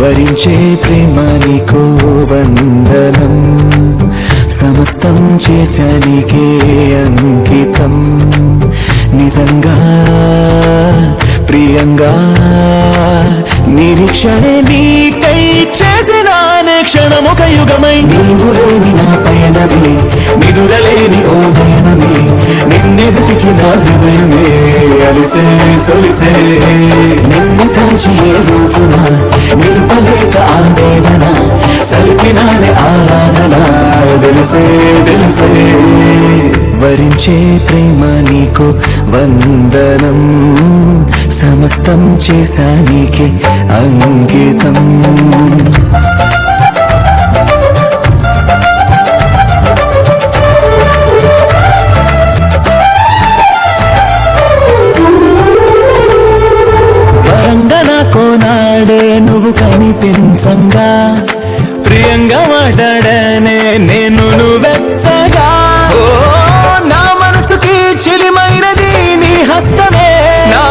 వరించే ప్రేమ నీకో వందనం, సమస్తం చేశా నీకే అంకితం. నిజంగా ప్రియంగా నిరీక్షణే నీకై చేసిన క్షణమొక యుగమై, నీవు లేని నా పయనమే నిదురలేని ఓ నయనమే, నిన్నే వెతికిన హృదయమే అలిసే సొలిసే. నిన్ను తలచి ఏ రోజున నిలుపలేక ఆవేదన, సలిపినానే ఆరాధన తెలిసే తెలిసే. వరించే ప్రేమ నీకు వందనం, సమస్తం చేశా నీకే అంకితం. కోనాడే నువ్వు కనిపించంగా, ప్రియంగా మాట్లాడనే నేను నువ్వెచ్చగా. ఓ నా మనసుకి చిలిమైనది నీ హస్తమే, నా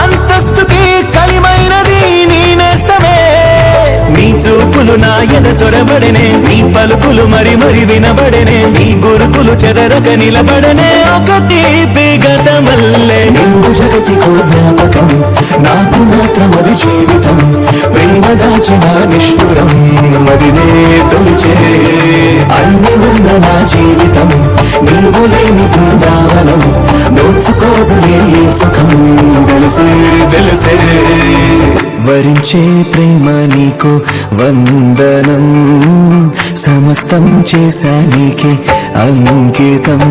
అంతస్తుకి కలిమైనది నీ నేస్తమే. నీ చూపులు నా ఎద చొరబడనే, నీ పలుకులు మరి మరి వినబడనే, నీ గురుకులు చెదరక నిలబడనే. ఒక తీపి గతమల్లే నిండు జగతికో జ్ఞాపకం, నాకు మాత్రం అది జీవితం. ప్రేమ దాచిన నిష్ఠురం మదినే తొలిచే. అన్ని ఉన్న నా జీవితం నీవు లేని బృందావనం, దోచుకోదులే సుఖం తెలిసే తెలిసే. వరించే ప్రేమ నీకు వందనం, సమస్తం చేశా నీకే అంకితం.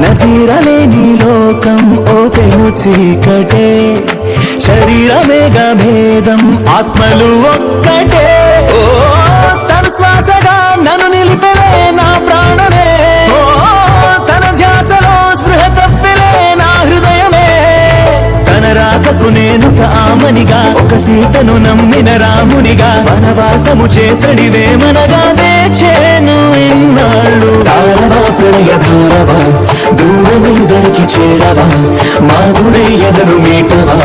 నజీరలేని లోకం ఓ పెను చీకటే, శరీరమేగా భేదం ఆత్మలు ఒక్కటే. ఓ తన శ్వాసగా నన్ను నిలిపెలే నా ప్రాణమే, ఓ తన ధ్యాసలో స్పృహ తప్పెలే నా హృదయమే. తన రాకకు నేనొక ఆమనిగా, ఒక సీతను నమ్మిన రామునిగా, వనవాసము చేసడివే మనగా వేచేను ఇన్నాళ్ళు. తారవా ప్రణయ ధారవా, దూరమిద్దరికి చేరవా, మాధురై ఎదను మీటవా